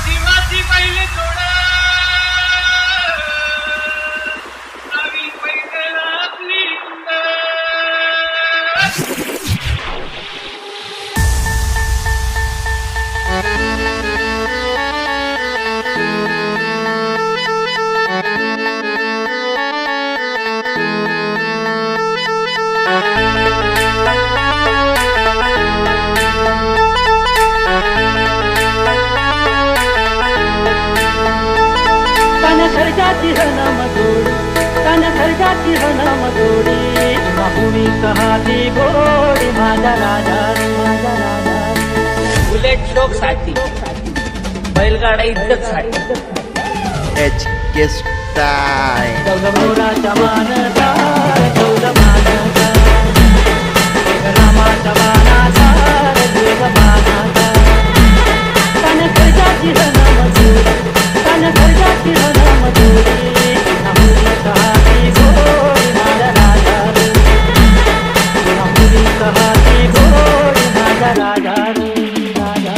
आदिवासी पहिले थोडं आम्ही पहिले आपली खर्जाची हनमदोडी तन खर्जाची हनमदोडी माहुडी कहाती गोडी माझा राजा माझा राजा बुलेट शोक साठी बैलगाडा इज्जत साठी HK Style चौदमोराचा मानदार चौदमानदार रामाचा मानदार देवमानदार तन खर्जाची हनमदोडी तन खर्जाची हनमदोडी माहुडी कहाती गोडी माझा राजा माहुडी कहाती गोडी माझा राजा राजा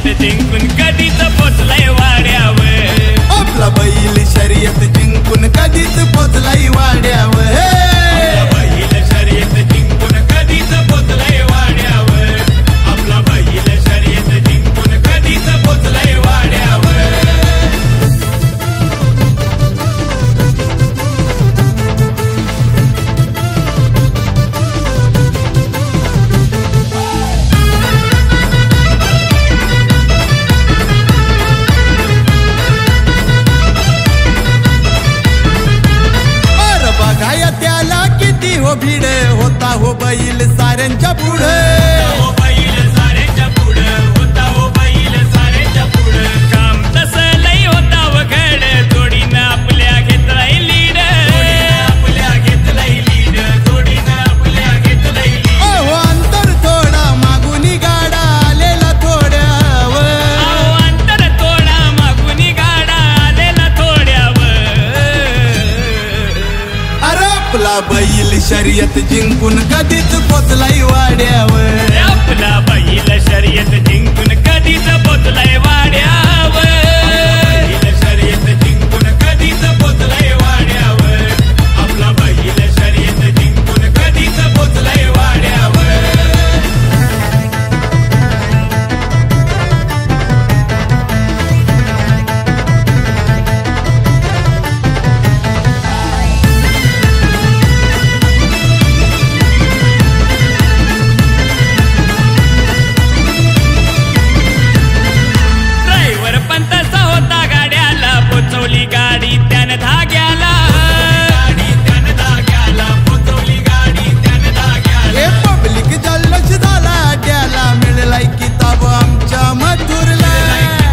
शर्यत जिंकून कधीच पोचलाय वाड्यावर आपला बैल शर्यत जिंकून कधीच पोचलाय वाड्यावर बैल शर्यत जिंकून कधीच पोचलाय वाड्यावर आपला बैल शर्यत जिंकून कधीच पोचलाय वाड्यावर बघाया त्याला किती हो भीड होता हो बैल साऱ्यांच्या पुढे बैल साऱ्यांच्या पुढं होता हो बैल साऱ्यांच्या पुढं काम तसं लई होता वगड जोडीनं आपल्या घेतलाय लीड आपल्या घेतलाय लीड जोडीनं आपल्या घेतलाय लीड अहो अंतर थोडा मागुनी गाडा आलेला थोड्यावर अंतर थोडा मागून गाडा आलेला थोड्यावर अरे आपला बैल शर्यत जिंकून कधीच पोचलाय वाड्यावर आपला बैल शर्यत जिंकून कधीच पोचलाय वाड्यावर बैल शर्यत जिंकून कधीच पोचलाय वाड्यावर आपला बैल शर्यत जिंकून कधीच पोचलाय वाड्यावर ड्रायव्हर पण तसा होता गाड्याला पोचवली गाडी त्यानं धाग्याला गाडी त्यानं धाग्याला पोचवली गाडी त्यानं धाग्याला हे पब्लिक जल्लोष झाला अड्याला मिळलाय किताब आमच्या मथुरला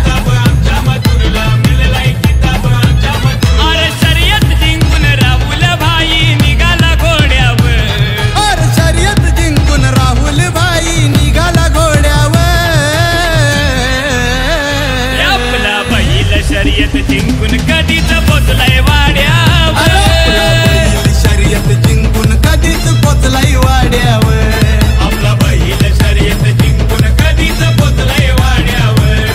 किताब आमच्या मथुरला मिळालाय किताब आमच्या मथुरला अरे शर्यत जिंकून राहुल भाई निघाला घोड्यावर अरे शर्यत जिंकून राहुल भाई निघाला घोड्यावर आपला बैल शर्यत जिंकून कधीच पोचलाय वाड्यावर अरे आपला बैल शर्यत जिंकून कधीच पोचलाय वाड्यावर आपला बैल शर्यत जिंकून कधीच पोचलाय वाड्यावर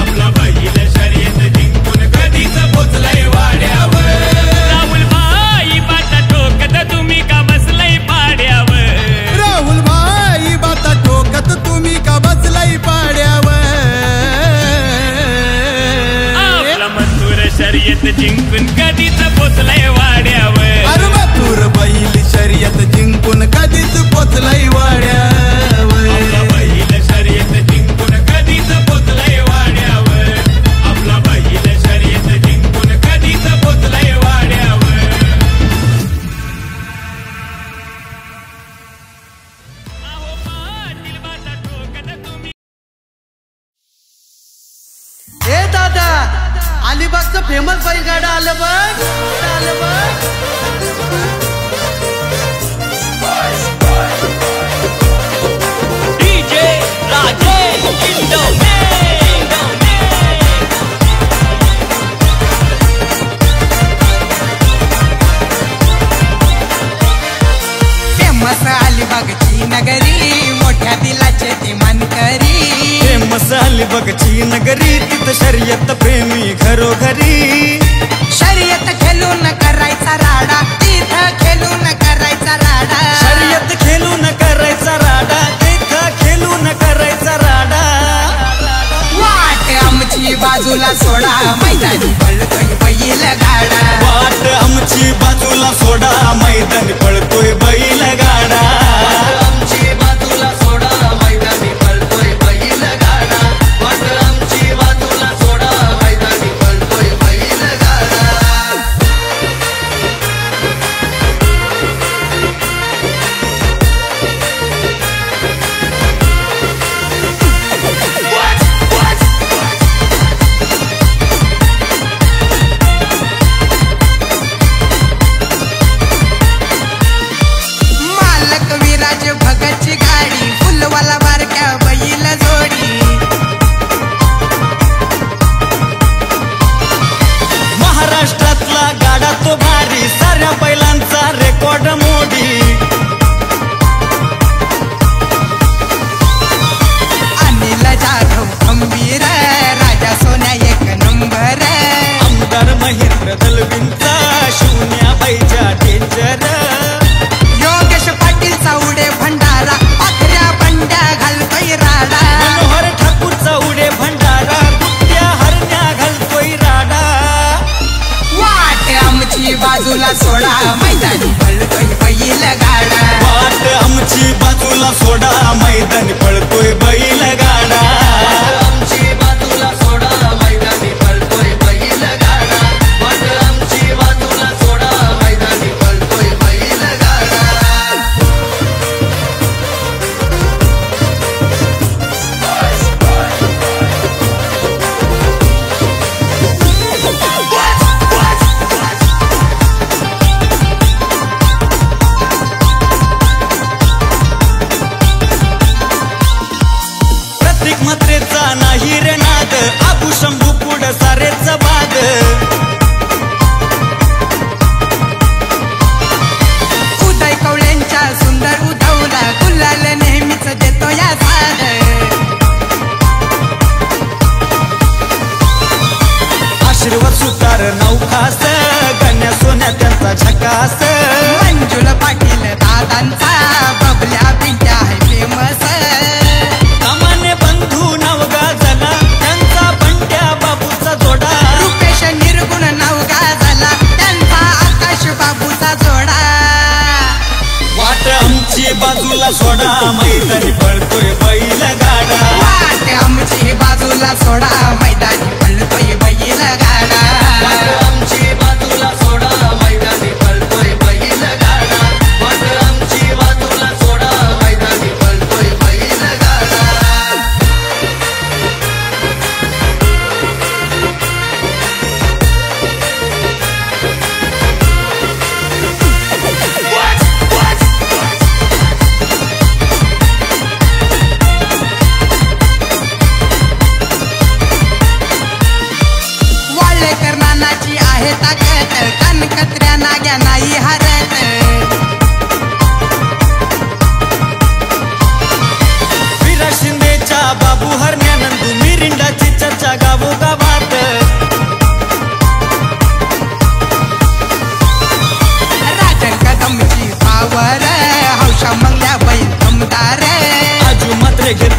आपला बैल शर्यत जिंकून कधीच पोचलाय वाड्यावर राहुल भाई बाटा ठोकत तुम्ही का बसलाय पाड्यावर राहुल भाई बाता ठोकत तुम्ही का बसलाय पाड्यावर आपला मथुर शर्यत जिंकून कधीच पोचलाय वाड्यावर अरे मथुर बैल शर्यत जिंकून कधीच पोचलाय वाड्यावर आपला बैल शर्यत जिंकून कधीच पोचलाय वाड्यावर आपला बैल शर्यत जिंकून कधीच पोचलाय वाड्यावर अहो पाटील बाटा ठोकत तुम्ही ए दादा अलिबागचं फेमस बैलगाडा आलं बघ आलं बघ डीजे राजेश इंडोने फेमस अलिबागची नगरी मोठ्या दिलाचे ती मानकरी फेमस अलिबागची नगरी तिथं शर्यत प्रेमी घरोघरी शर्यत खेळून करायचा राडा तिथं खेळून करायचा राडा शर्यत खेळून करायचा राडा तिथं खेळून करायचा राडा वाट आमची बाजूला सोडा मैदानी पळतोय बैल गाडा वाट आमची बाजूला सोडा मैदानी पळतोय बैल गाडा आमची बाजूला सोडा मैदानी पळतोय बैल गाडा वाट आमची बाजूला सोडा मैदानी पळतोय बैल गाडा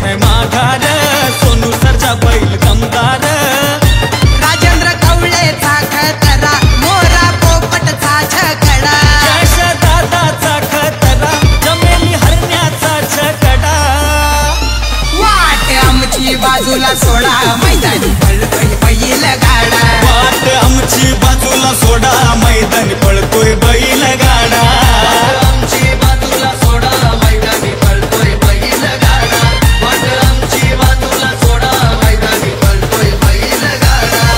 देत नाही माघार सोनू सरजा बैल दमदार राजेंद्र कवळेचा खतरा मोरा पोपटचा छकडा यश दादाचा खतरा जमेली हरण्याचा छकडा वाट आमची बाजूला सोडा मैदानी पळतोय बैल गाडा वाट आमची बाजूला सोडा मैदानी पळतोय बैल गाडा आमची बाजूला सोडा मैदानी पळतोय बैल गाडा वाट आमची बाजूला सोडा मैदानी पळतोय बैल गाडा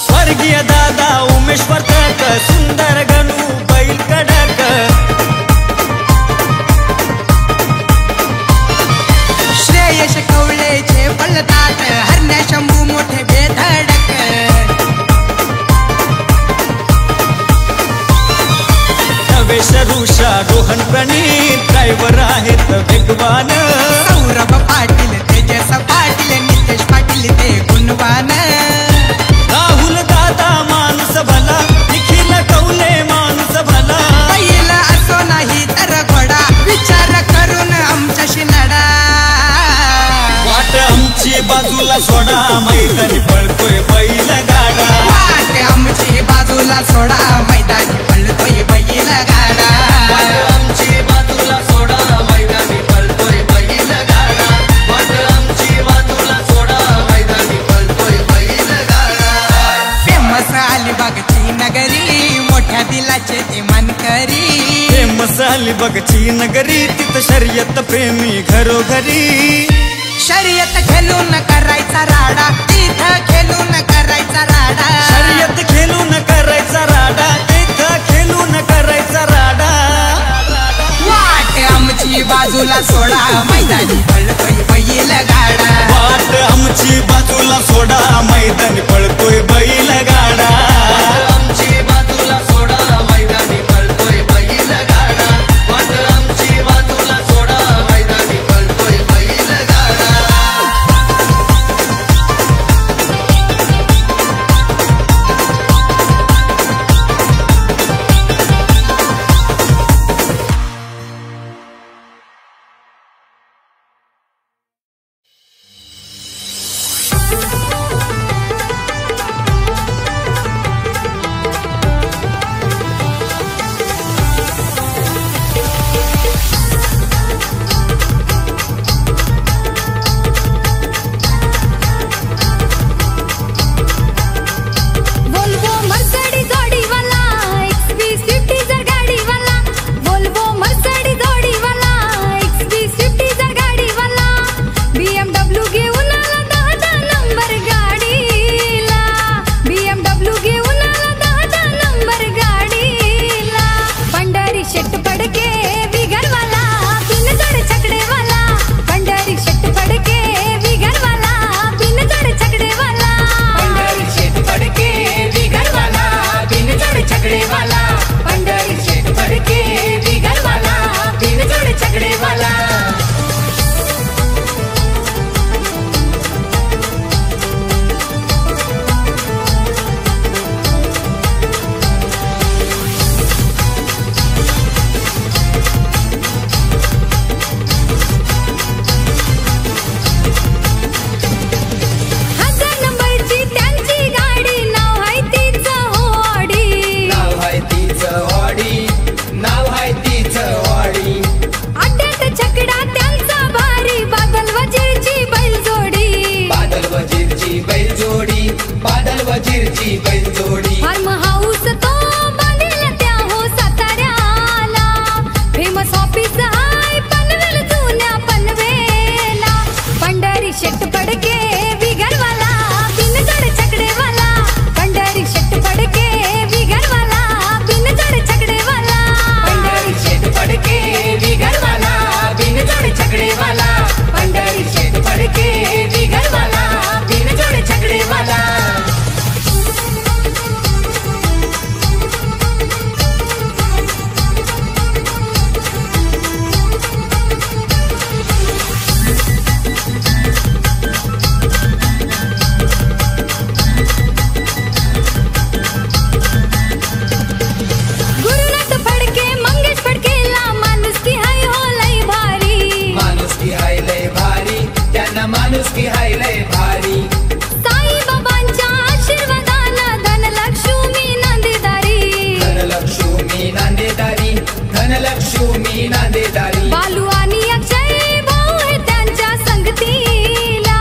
स्वर्गीय दादा उमेश वर्तक सुंदर गणू बैल कडक श्रेयश कवळेचे पळतात हरण्या शंभू मोठे बेधडक नवेश ऋषा रोहन प्रणीत ड्रायव्हर आहेत वेगवान सौरभ पाटील तेजस पाटील नितेश पाटील ते गुणवान राहुल दादा माणूस भला निखिल कौले माणूस भला पहिला असो नाही तर घोडा विचार करून आमच्याशी लढा वाट आमची बाजूला सोडा मैदानी पळतोय बैल गाडा वाट आमची बाजूला सोडा मैदानी पळतोय बैल गाडा वाट आमची बाजूला सोडा मैदानी पळतोय बैल गाडा वाट आमची बाजूला सोडा मैदानी पळतोय बैल गाडा फेमस अलिबागची नगरी मोठ्या दिलाचे ते मानकरी फेमस अलिबागची नगरी तिथं शर्यत प्रेमी घरोघरी शर्यत खेळून करायचा राडा तिथं खेळून करायचा राडा शर्यत खेळून करायचा राडा तिथं खेळून करायचा राडा वाट आमची बाजूला सोडा मैदानी पळतोय बैल गाडा वाट आमची बाजूला सोडा मैदानी पळतोय बैल गाडा आमची बाजूला सोडा मैदानी पळतोय बैल गाडा वाट आमची बाजूला सोडा मैदानी पळतोय बैल गाडा नंदेदारी बालू आणि अक्षय भाऊ हे त्यांच्या संगतीला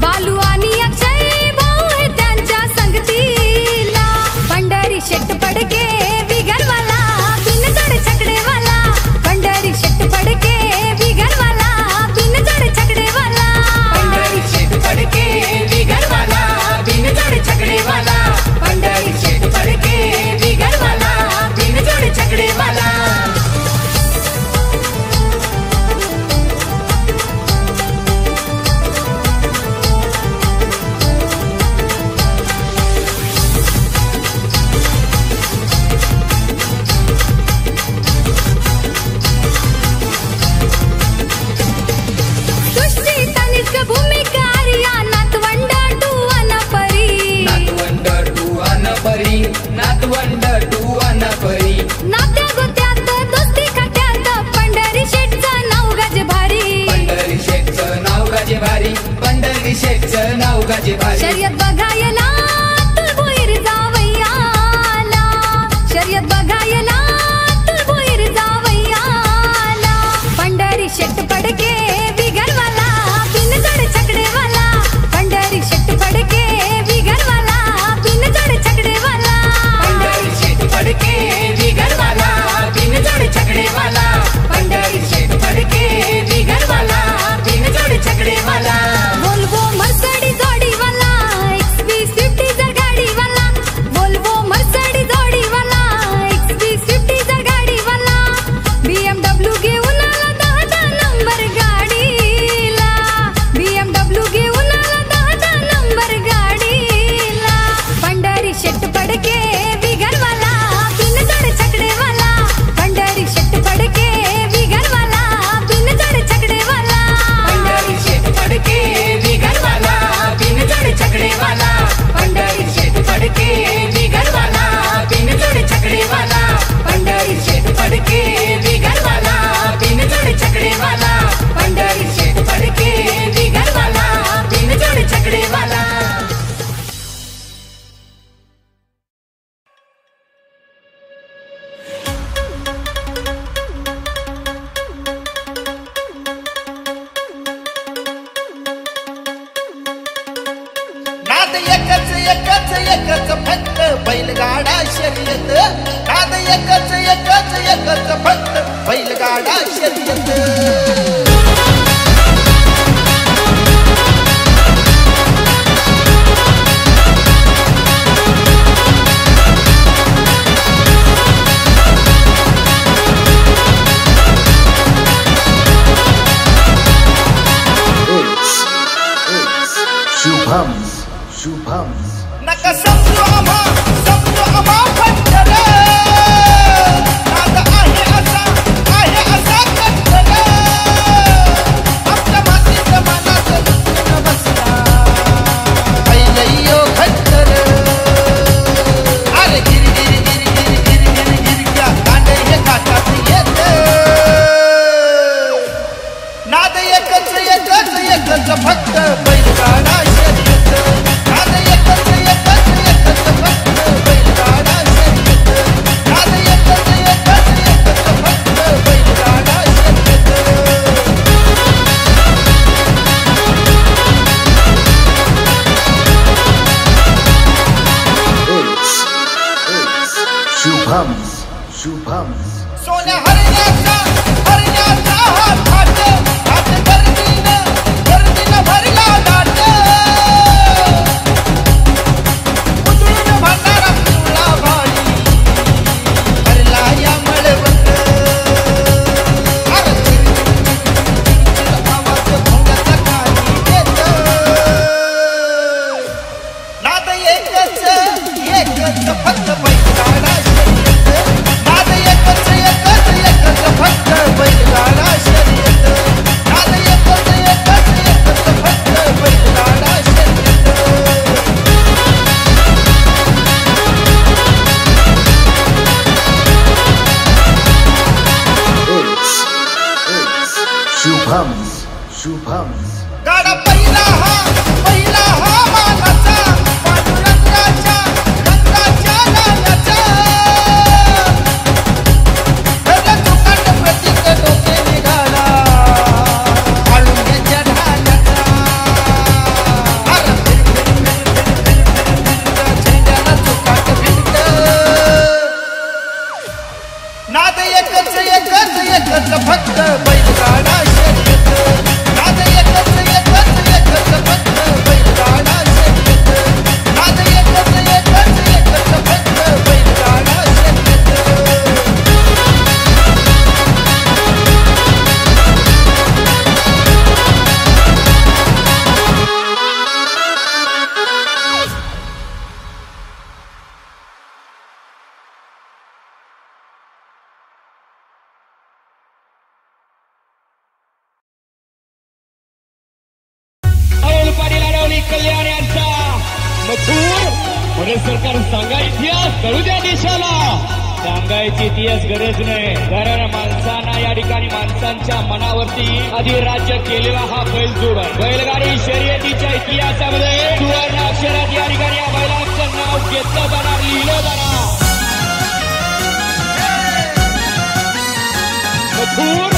बालू आणि अक्षय भाऊ हे त्यांच्या संगतीला पंढरी शेट पडके बिगरवाला बिनजोड छकडेवाला पंढरी शेट पडके बिगरवाला बिनजोड छकडेवाला पंढरी शेट पडके बिगरवाला बिनजोड छकडेवाला पंढरी शेट पडके बिगरवाला बिनजोड छकडेवाला नातवंड टू अनपरी नात्या गोत्यात दोस्ती खात्यात पंढरी शेठचं नाव गाजे भारी पंढरी शेठचं नाव गाजे भारी पंढरी शेठचं नाव गाजे भारी शर्यत बघायला तुळभोईर जावयाला शर्यत बघायला तुळभोईर जावयाला पंढरी शेठ पडके बिगरवाला बिनजोड छकडेवाला पंढरी शेठ पडके बिगरवाला बिनजोड छकडेवाला पंढरी शेठ पडके बिगरवाला बिनजोड छकडेवाला पंढरी शेठ पडके बिगरवाला बिनजोड छकडेवाला वोल्वो मर्सडी जोडीवाला XV50 जर गाडीवाला वोल्वो मर्सडी जोडीवाला XV50 जर गाडीवाला BMW घेऊन आला 10 नंबर गाडीला BMW घेऊन आला 10 नंबर गाडीला पंढरी शेट पडके बिगरवाला बिनजोड छकडेवाला पंढरी शेट पडके बिगरवाला बिनजोड छकडेवाला पंढरी शेठ पडके बिगरवाला बिनजोड छकडेवाला पंढरी शेठ पडके बिगरवाला बिनजोड छकडेवाला पंढरी शेठ पडके बिगरवाला बिनजोड छकडेवाला पंढरी शेठ पडके बिगरवाला बिनजोड छकडेवाला नाद एकच एकच एकच फक्त बैलगाडा शर्यत नाद एकच एकच एकच फक्त बैलगाडा शर्यत नका समजू आम्हा फक्त रे नाद आहे असा फक्त रे आपल्या मातीच्या मनात लुटून बसला पहिलयो फक्त रे अरे गिर गिर गिर गिर गिर गिर गिर क्या कांडे हे काटात येते नाद एकच एकच एकच फक्त बैलगाडा शर्यत नाद एकच एकच एकच फक्त बैलगाडा शर्यत नाद एकच एकच एकच फक्त बैलगाडा शर्यत सोन्या हरण्याचा हात हात गर्दीनं भरला दाट उजळून भरणारा पिवळा भाई भरला या मळवट अरे चिरचिर आवाज भोंगाचा काही येत नाद एकच एकच फक्त बैलगाडा शर्यत नाद एकच एकच एकच फक्त बैलगाडा शर्यत नाद एकच एकच एकच फक्त बैलगाडा शर्यत गाडा पहिला हा मानाचा पांडुरंगाच्या रंगाच्या नाण्याचा तुकांड प्रतीक डोके पुणे सरकार सांगा इतिहास कळू द्या देशाला. सांगायची इतिहास गरज नाही, कारण माणसांना या ठिकाणी माणसांच्या मनावरती आधी राज्य केलेला हा बैलजोड आहे. बैलगाडी शर्यतीच्या इतिहासामध्ये सुवर्ण अक्षरात या ठिकाणी या बैलांचं नाव घेतलं जाणार, लिहिलं जाणार. मथुर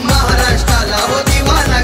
महाराष्ट्राला हो दिवाना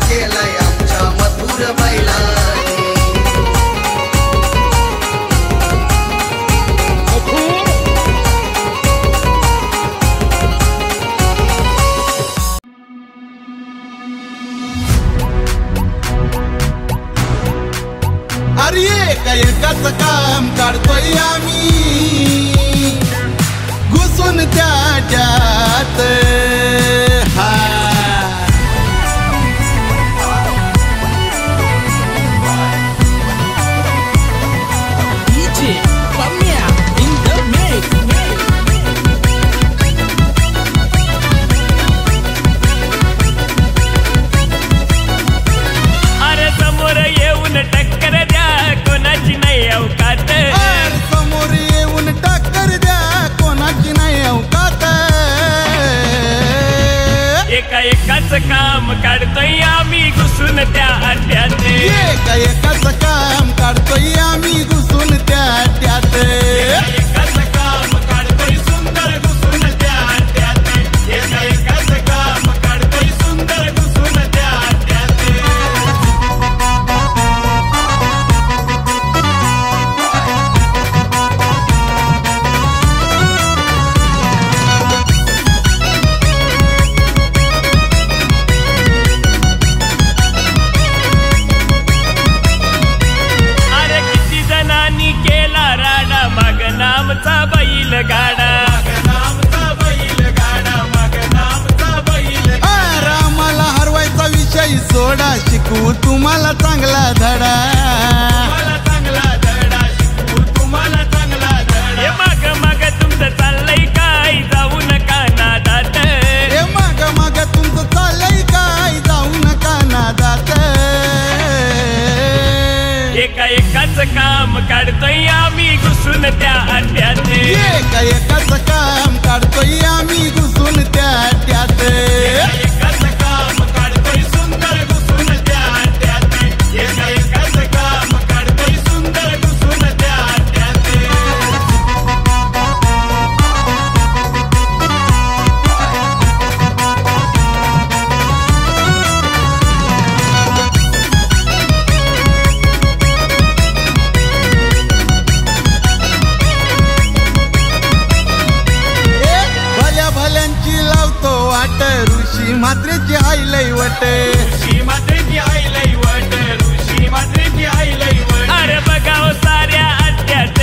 एकाच काम काढतोय आम्ही घुसून त्या अड्ड्यात एका एकाच काम काढतोय आम्ही घुसून त्या अड्ड्यात एकाच काम काढतोय सुंदर घुसून त्या अड्ड्यात एकाच काम काढतोय सुंदर घुसून त्या अड्ड्यात नामचा बैल गाडा मग नामचा बैल रामाला हरवायचा विषय सोडा शिकू तुम्हाला चांगला धडा शिकू तुम्हाला चांगला धडा मग मग तुमचं चाललंय काय जाऊ नका नादात मग तुमचं चाललंय काय जाऊ नका नादात एकाच काम काढतोय आम्ही घुसून त्या अड्ड्यात एकाच काम काढतोय आम्ही घुसून त्या अड्ड्यात एकाच काम काढतोय सुंदर घुसून त्या अड्ड्यात एकाच काम काढतोय सुंदर घुसून त्या अड्ड्यात ऋषी मात्रेची आईलय वट ऋषी मात्रेची आईलय वट ऋषी मात्रेची आईलय वट अरे बघाव साऱ्या अड्ड्यात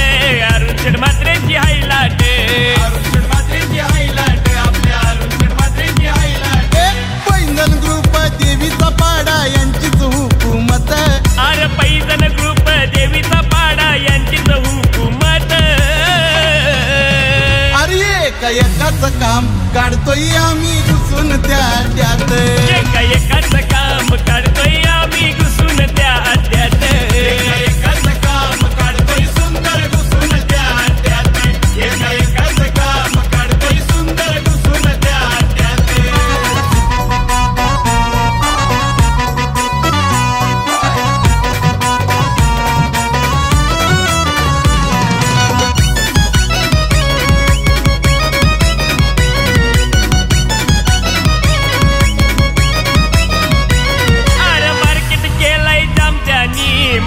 अरुण मात्रेची हायलाट अरुण मात्रेची हायलाट आपल्या अरुण मात्रेची हायलाट पैंजण ग्रुप देवीचा पाडा यांचीच हुकूमत अरे पैंजण ग्रुप देवीचा पाडा यांचीच हुकूमत अरे एकाच काम काढतोय आम्ही घुसून त्या अड्ड्यात एकाच काम काढतोय आम्ही घुसून त्या अड्ड्यात एकाच काम काढतोय सुंदर घुसून त्या अड्ड्यात एकाच काम काढतोय सुंदर घुसून त्या अड्ड्यात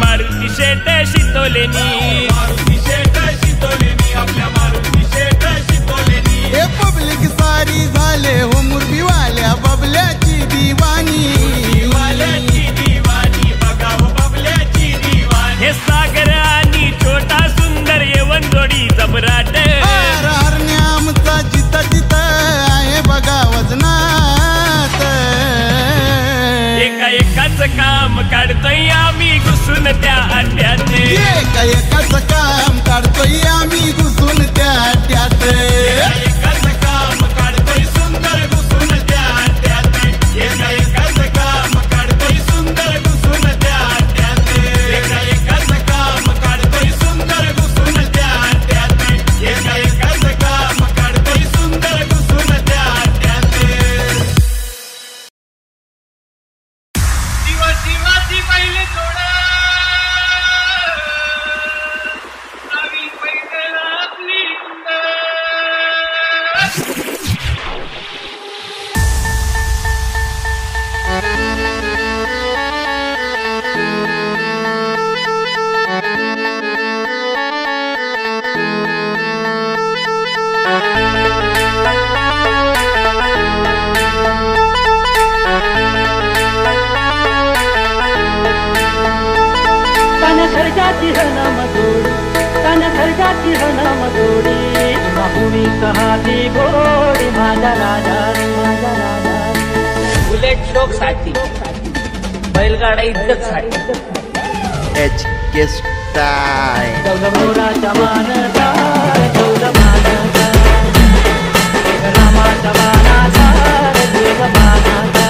मारुती शेट शितोलेनी आपल्या मारुती शेट शितोलेनी हे पब्लिक सारी झाले हो मुरबीवाल्या बबल्याची दिवाणी बघाव बबल्याची दिवाणी हे सागर आणि छोटा सुंदर येवन जोडी जबराट हरण्यामचा जिता जिता आहे बघा वजनात एकाच काम काढतोय आम्ही घुसून त्या अड्ड्यात एकाच काम काढतोय आम्ही घुसून त्या अड्ड्यात एकाच काम काढतोय सुंदर घुसून त्या अड्ड्यात एकाच काम काढतोय सुंदर घुसून त्या अड्ड्यात एकाच काम काढतोय सुंदर घुसून त्या अड्ड्यात एकाच काम काढतोय सुंदर घुसून त्या अड्ड्यात दिवाची पहिले थोडा आम्ही पैदल आपली खर्चाची हनम जोडी भूमी कहाती गोडी माझा राजा बुलेट शोक साठी बैलगाडा इज्जत साठी HK Style. चौदमोराचा मानसा चौदमानाचा रामाचा मानाचा देवमानाचा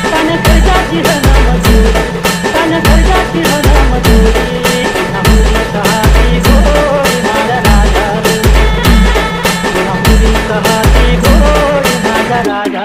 तन खर्चाची हनम जोडी तन खर्चाची हनम जोडी भूमी कहाती गोडी माझा राजा भूमी कहाती गोडी माझा राजा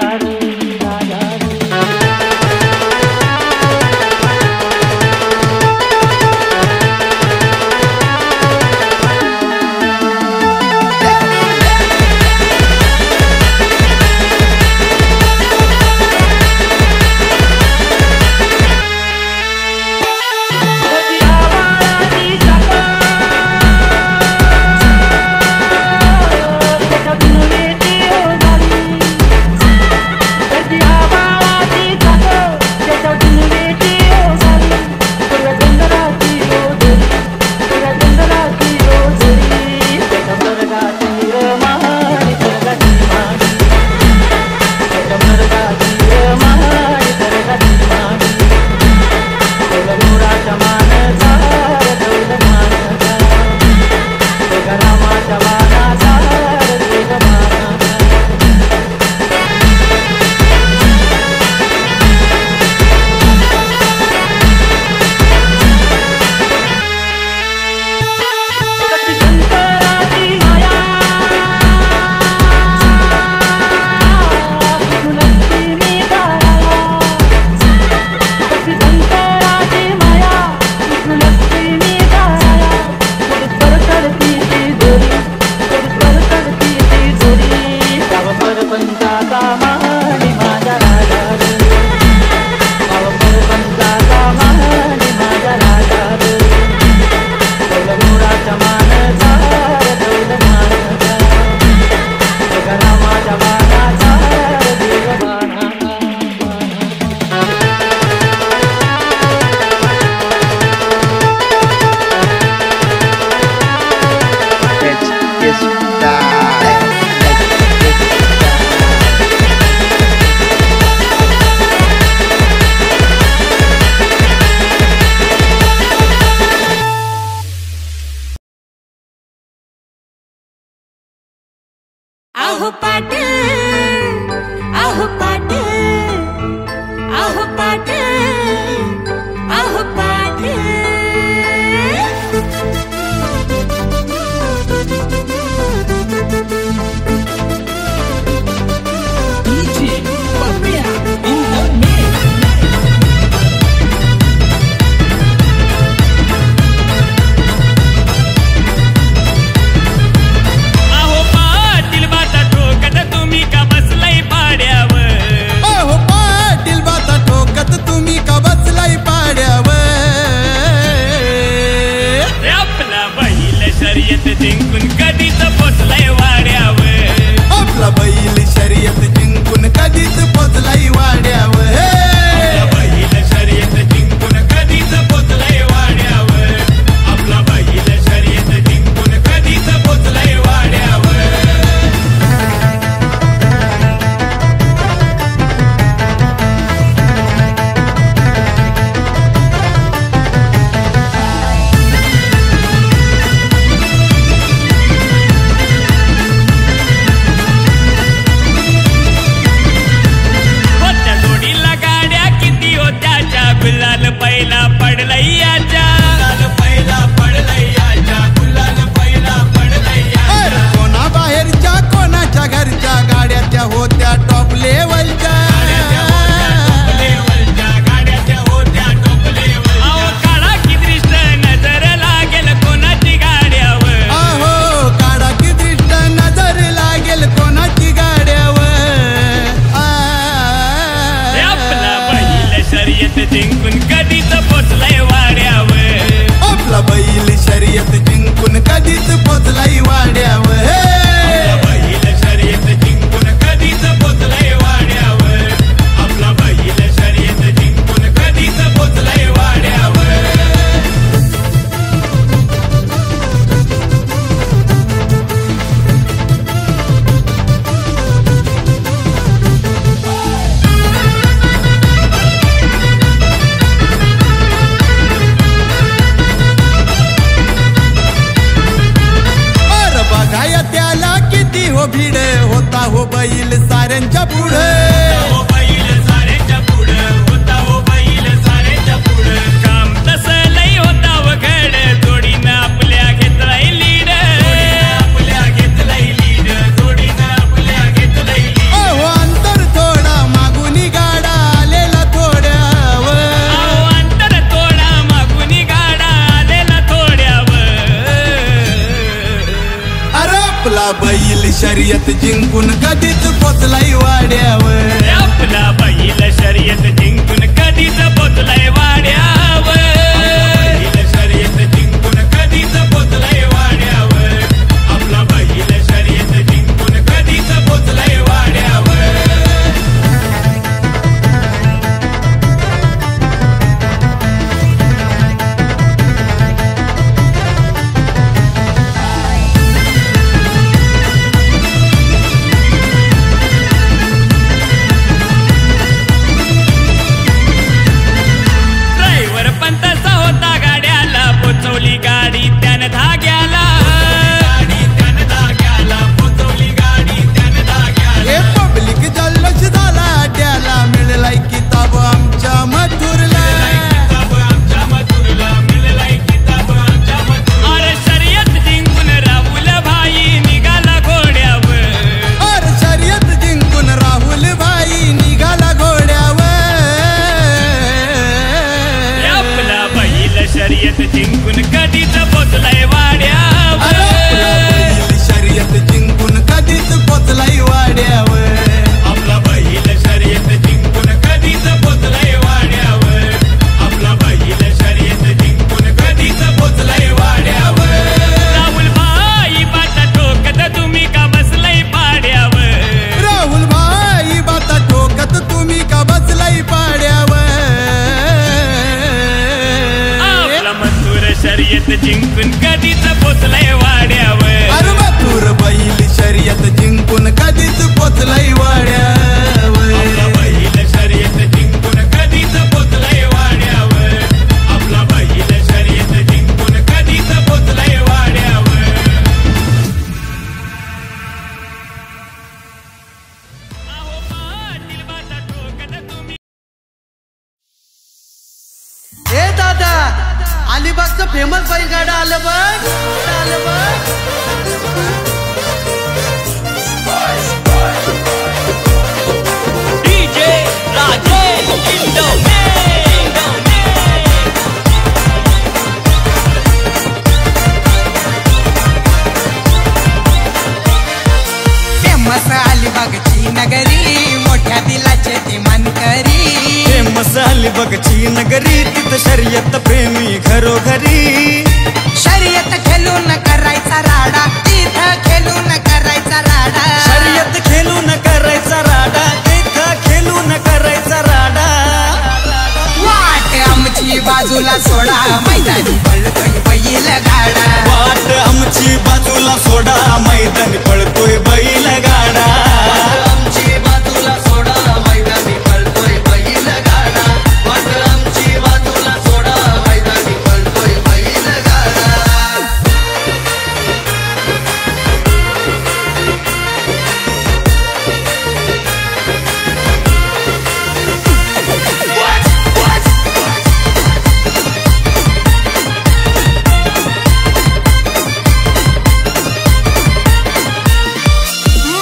आहो पाटील आहो पाटील आहो पाटील आहो पाटील जिंकून कधीच पोचलाय वाड्यावर आपला बैल शर्यत जिंकून कधीच पोचलाय वाड्यावर आपला बैल शर्यत जिंकून कधीच पोचलाय वाड्यावर आपला बैल शर्यत जिंकून कधीच पोचलाय वाड्यावर गुलाल पहिला पडलैयाच्या पहिला पडलैयाच्या गुलाल पहिला पडलैया कोणा बाहेरच्या कोणाच्या घरच्या गाड्या त्या होत्या टॉप लेवलच्या गाड्या त्या होत्या टॉप लेवल अहो काढा की दृष्ट नजर लागेल कोणाची गाड्यावर अहो काढा की दृष्ट नजर लागेल कोणाची गाड्यावर आपला बैल शर्यत जिंकून कधीच पोचलाय वाड्यावर आपला बैल शर्यत जिंकून कधीच पोचलाय वाड्यावर बैल शर्यत जिंकून कधीच पोचलाय वाड्यावर आपला बैल शर्यत जिंकून कधीच पोचलाय वाड्यावर बघाया त्याला किती हो भीड होता हो बैल साऱ्यांच्या पुढे हो बैल साऱ्यांच्या पुढं होता हो बैल साऱ्यांच्या पुढं काम तसं लई होता वगड जोडीनं आपल्या घेतलाय लीड आपल्या घेतलाय लीड जोडीनं आपल्या घेतलाय लीड अहो अंतर थोडा मागुनी गाडा आलेला थोड्यावर अहो अंतर थोडा मागुनी गाडा आलेला थोड्यावर अरे आपला बैल शर्यत जिंकून कधीच पोचलाय वाड्यावर आपला बैल शर्यत जिंकून कधीच पोचलाय वाड्यावर बैल शर्यत जिंकून कधीच पोचलाय वाड्यावर आपला बैल शर्यत जिंकून कधीच पोचलाय वाड्यावर ड्रायव्हर पण तसा होता गाड्याला पोचवली गाडी त्यानं धाग्याला गाडी त्यानं धाग्याला पोचवली गाडी त्यानं धाग्याला हे पब्लिक जल्लोष झाला त्याला मिळलाय किताब आमच्या मथुरला किताब आमच्या मथुरला मिळालाय किताब आमच्या मथुरला अरे शर्यत जिंकून राहुल भाई निघाला घोड्यावर अरे शर्यत जिंकून राहुल भाई निघाला घोड्यावर आपला बैल शर्यत जिंकून कधीच पोचलाय वाड्यावर आपला बैल शर्यत जिंकून कधीच पोचलाय वाड्यावर आपला बैल शर्यत जिंकून कधीच पोचलाय वाड्यावर आपला बैल शर्यत जिंकून कधीच पोचलाय वाड्यावर राहुल भाई बाता ठोकत तुम्ही का बसलाय पाड्यावर राहुल भाई बाता ठोकत तुम्ही का बसलाय पाड्यावर आपला मथुर शर्यत जिंकून कधीच पोचलाय वाड्यावर अरे मथुर बैल शर्यत जिंकून कधीच पोचलाय वाड्यावर आपला बैल शर्यत जिंकून कधीच पोचलाय वाड्यावर आपला बैल शर्यत जिंकून कधीच पोचलाय वाड्यावर अलिबागचं फेमस बैलगाडा आलं बघ, आलं बघ. डीजे राजेश इंडोने फेमस अलिबागची नगरी, मोठ्या दिलाचे ते मानकरी. फेमस अलिबागची नगरी, तिथं शर्यत प्रेमी घरोघरी. शर्यत खेळून करायचा राडा, तिथं खेळून करायचा राडा. शर्यत खेळून करायचा राडा, तिथं खेळून करायचा राडा. वाट आमची बाजूला सोडा, मैदानी पळतोय बैल गाडा. वाट आमची बाजूला सोडा, मैदानी पळतोय बैल गाडा. आमची बाजूला सोडा, मैदानी पळतोय बैल गाडा. वाट आमची बाजूला सोडा, मैदानी पळतोय बैल गाडा.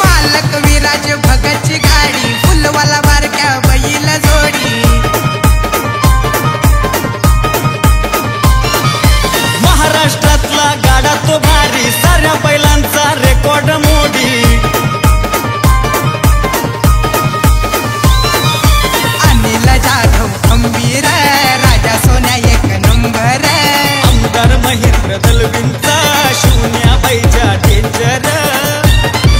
मालक विराज भगतची गाडी, फुलवाला बारक्या बैल जोडी. महाराष्ट्रातला गाडा तो भारी, साऱ्या बैलांचा रेकॉर्ड मोडी. अनिल जाधव खंबीर, राजा सोन्या एक नंबर. आमदार महेंद्र दलवींचा, शून्या बैजा डेंजर.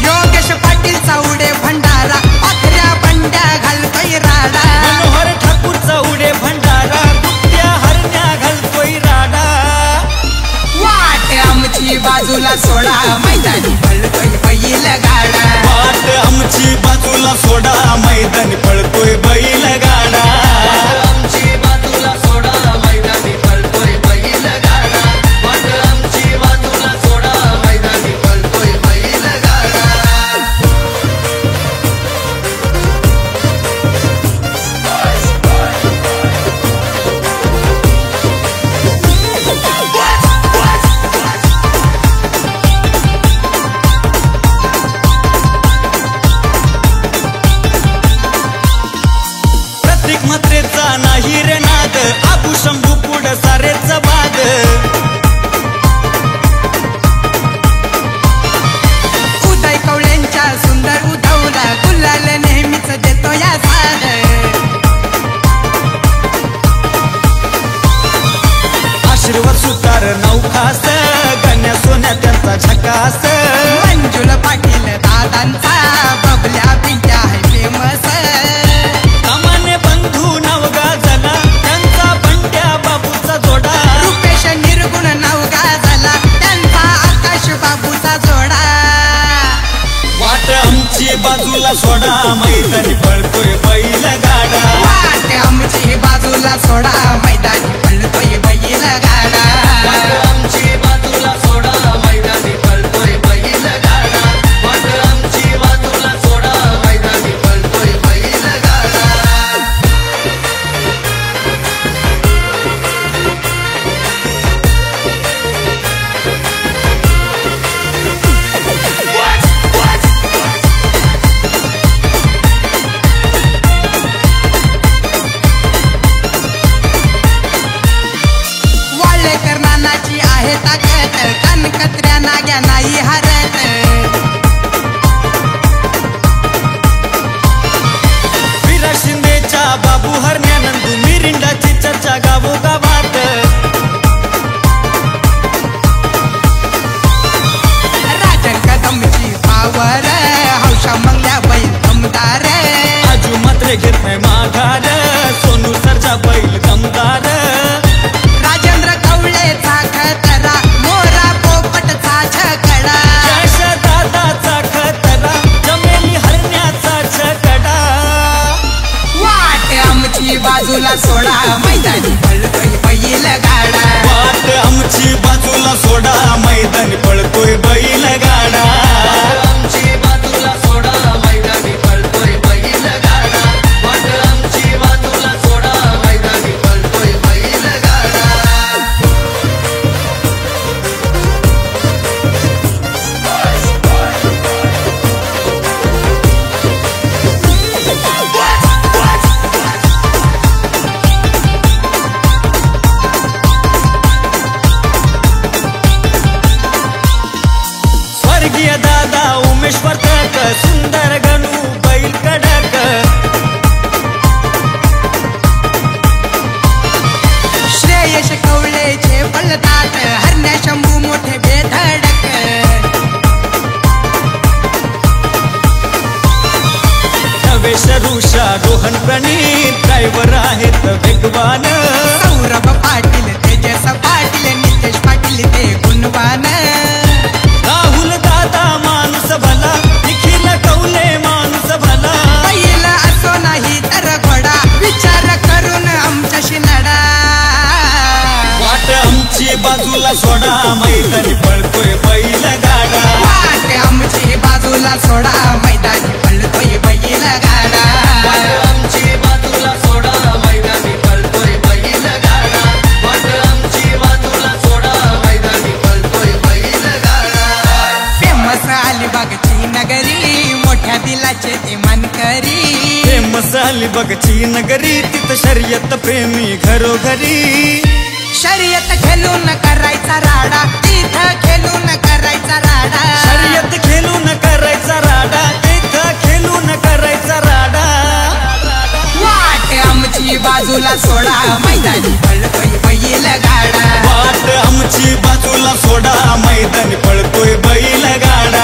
योगेश पाटील चावडे भंडारा, पाखऱ्या बंड्या घालतोय राडा. मनोहर ठाकूरचा उडे भंडारा, कुट्या हरण्या घालतोय राडा. वाट आमची बाजूला सोडा, मैदानी पळतोय बैल गाडा. वाट आमची बाजूला सोडा, मैदानी पळतोय बैल गाडा. आमची बाजूला सोडा, मैदानी पळतोय बैल गाडा. वाट आमची बाजूला सोडा, मैदानी पळतोय बैल गाडा. प्रत्येक मात्रेचा नाही रे नाद, आबू शंभू पुढ सारेच बाद. उदय कवळ्यांच्या सुंदर उधवला, गुलाल नेहमीच देतो या साद. आशीर्वाद सुतार नौखास, गण्या सोन्या त्यांचा झकास. मंजुल पाटील दादांचा, बबल्या पिंट्या आहे फेमस. सामान्य बंधू नाव गाजला, त्यांचा बंड्या बाबूचा जोडा. रुपेश निर्गुण नाव गाजला, त्यांचा आकाश बाबूचा जोडा. वाट आमची बाजूला सोडा, मैदानी पळतोय बैल गाडा. वाट आमची बाजूला सोडा, मैदानी पळतोय बैल गाडा. वाट आमची बाजूला सोडा, मैदानी पळतोय बैल गाडा. वाट आमची बाजूला सोडा, मैदानी पळतोय बैल गाडा. वाळेकर नानाची आहे ताकद, कनकत्र्या नाग्या नाही हरत. विरा शिंदेच्या बाबू हरण्यानंदू, मिरिंडाची चर्चा गावोगावात. राजन कदमची पावर, हौशा मंगल्या बैल दमदार. आजू मात्र घेत नाही माघार, सोनू सरजा बैल दमदार. राजेंद्र कवळेचा खतरा, मोरा पोपटचा छकडा. यश दादाचा खतरा, जमेली हरण्याचा छकडा. वाट आमची बाजूला सोडा, मैदानी पळतोय बैल गाडा. वाट आमची बाजूला सोडा, मैदानी पळतोय बैल गाडा. आमची बाजूला सोडा, मैदानी पळतोय बैल गाडा. वाट आमची बाजूला सोडा, मैदानी पळतोय बैल गाडा. सोमेश्वर तक सुंदर गणू बैल कडक श्रेयश कवळेचे पळतात हरण्या शंभू मोठे बेधडक नवेश ऋषा रोहन प्रणीत ड्रायव्हर आहेत वेगवान सौरभ पाटील तेजस पाटील नितेश पाटील ते गुणवान राहुल दादा माणूस भला निखिल कौले माणूस भला बैल असो नाही तर घोडा विचार करून आमच्याशी लढा वाट आमची बाजूला सोडा मैदानी पळतोय बैल गाडा वाट आमची बाजूला सोडा मैदानी पळतोय बैल गाडा वाट आमची बाजूला सोडा मैदानी पळतोय बैल गाडा वाट आमची बाजूला सोडा मैदानी पळतोय बैल गाडा फेमस अलिबागची नगरी मोठ्या दिलाचे ते मानकरी फेमस अलिबागची नगरी तिथं शर्यत प्रेमी घरोघरी शर्यत खेळून करायचा राडा तिथं खेळून करायचा राडा शर्यत खेळून करायचा राडा तिथं खेळून करायचा राडा वाट आमची बाजूला सोडा मैदानी पळतोय बैल गाडा वाट आमची बाजूला सोडा मैदानी पळतोय बैल गाडा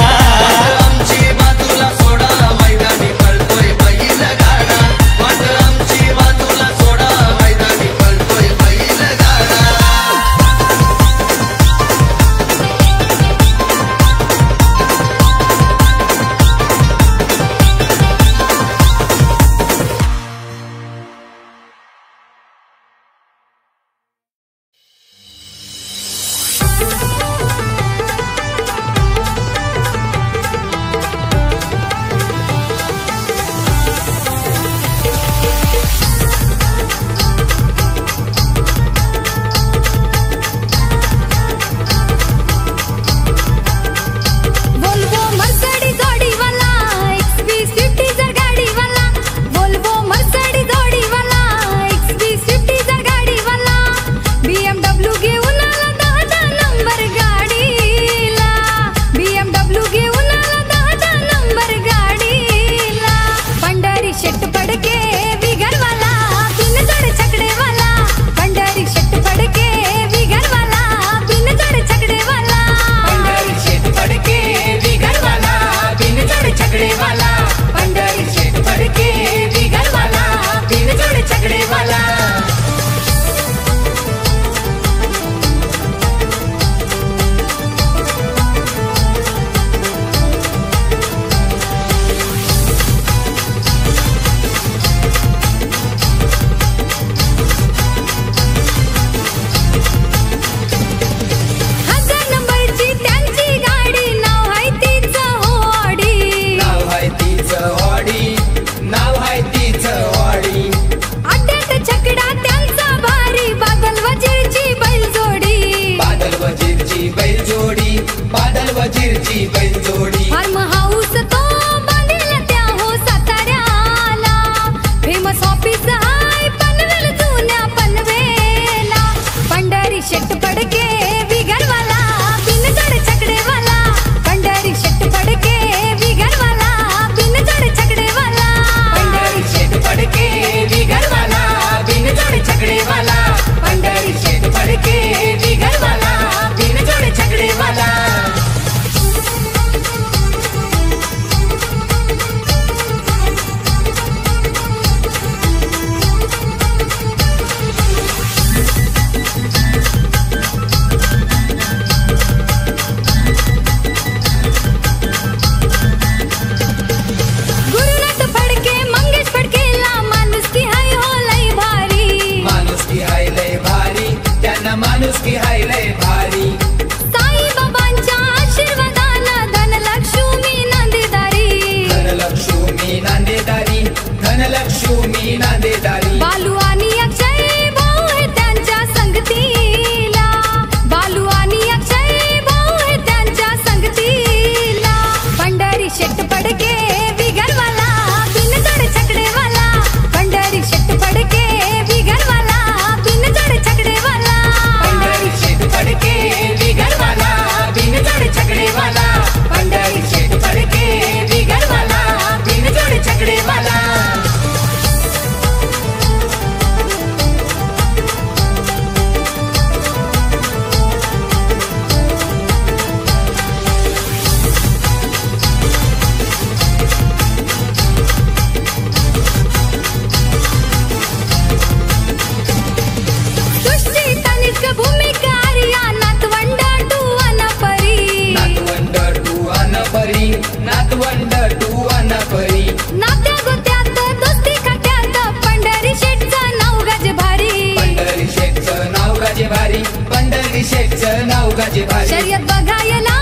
बंड तू अनपरी नात्या गोत्यात दोस्ती खात्यात पंढरी शेठचं नाव गाजे भारी पंढरी शेठचं नाव गाजे भारी पंढरी शेठचं नाव गाजे भारी शर्यत बघायला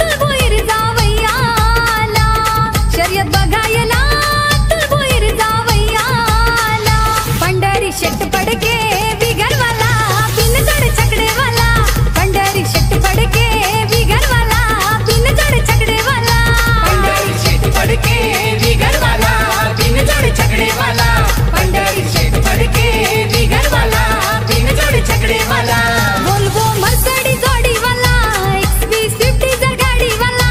तुळभोईर जावयाला शर्यत बघायला तुळभोईर जावयाला पंढरी शेठ पडके बिगरवाला बिनजोड छकडेवाला पंढरी शेठ पडके बिगरवाला बिनजोड छकडेवाला पंढरी शेठ पडके बिगरवाला बिनजोड छकडेवाला पंढरी शेठ पडके बिगरवाला बिनजोड छकडेवाला वोल्वो मर्सिडीज जोडीवाला XV50 जर गाडीवाला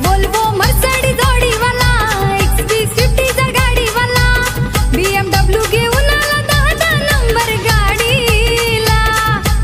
वोल्वो मर्सिडीज जोडीवाला XV50 जर गाडीवाला BMW घेऊन आला 10 नंबर गाडीला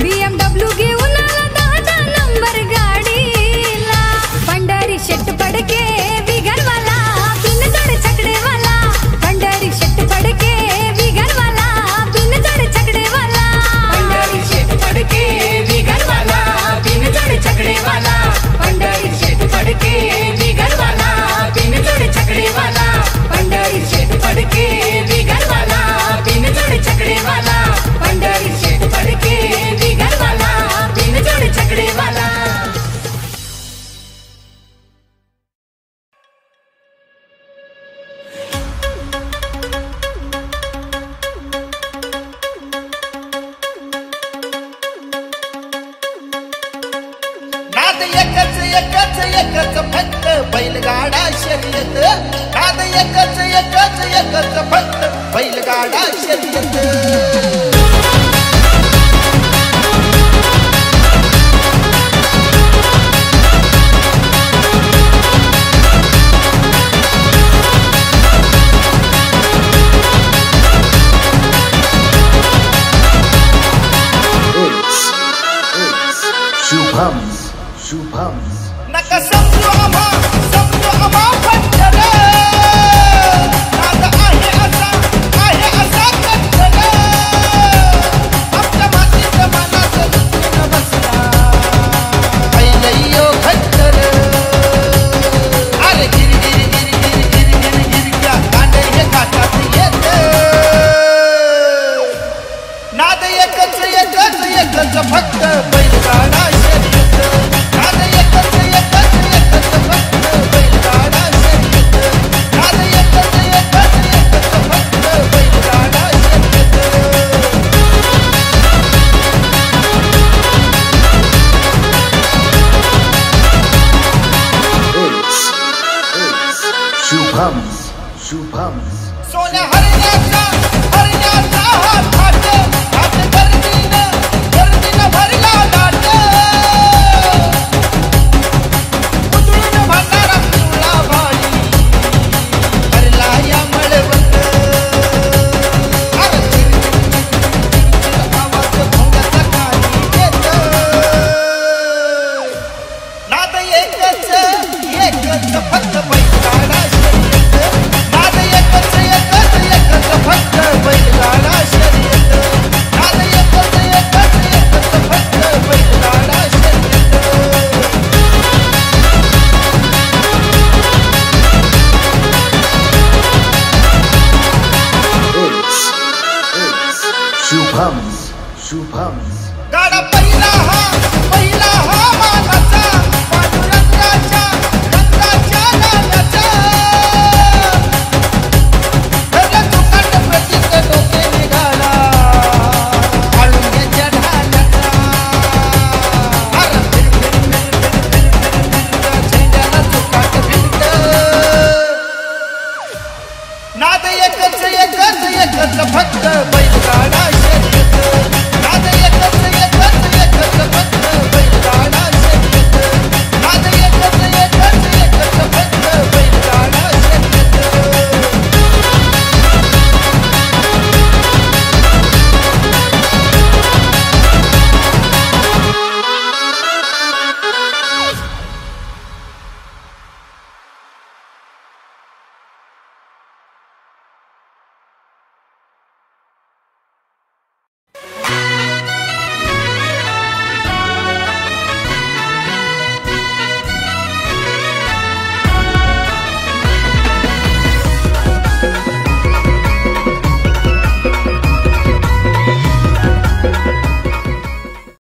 BMW घेऊन आला 10 नंबर गाडीला पंढरी शेठ पडके बिगरवाला बिनजोड छकडेवाला पंढरी शेठ पडके बिगरवाला बिनजोड छकडेवाला पंढरी शेठ पडके बिगरवाला बिनजोड छकडेवाला पंढरी शेठ पडके बिगरवाला बिनजोड छकडेवाला पंढरी शेठ पडके बिगरवाला बिनजोड छकडेवाला पंढरी शेठ पडके बिगरवाला बिनजोड छकडेवाला नाद एकच एकच एकच फक्त बैलगाडा शर्यत नाद एकच एकच एकच फक्त बैलगाडा शर्यत शुभम्स नका समजू आम्हा पटकन नाद आहे असा कटकन आपल्या मातीत मनात लुटून बसला पहिलयो खट्टर अरे गिर गिर गिर गिर गिर गिर गिर क्या कांडे हे काटात येत नाद एकच एकच एकच फक्त बैलगाडा शर्यत नाद एकच एकच एकच फक्त बैलगाडा शर्यत नाद एकच एकच एकच फक्त बैलगाडा शर्यत शुभम्स सोन्या हरण्याचा हा थाट गर्दीनं भरला दाट उतरून भरणारा पिवळा भाई भरला या मळवट अरे चिरचिर आवाज भोंगाचा काही येत नाद एकच एकच फक्त बैलगाडा शर्यत नाद एकच एकच एकच फक्त बैलगाडा शर्यत नाद एकच एकच एकच फक्त बैलगाडा शर्यत शुभम्स गाडा पहिला हा मानाचा पांडुरंगाच्या रंगाच्या नानाचा धरलं चुकाट प्रतीक डोके निघाला आळुंग्याच्या ढालाचा अरे झेंड्याला चुकाट भिंत नाद एकच एकच एकच फक्त बैलगाडा शर्यत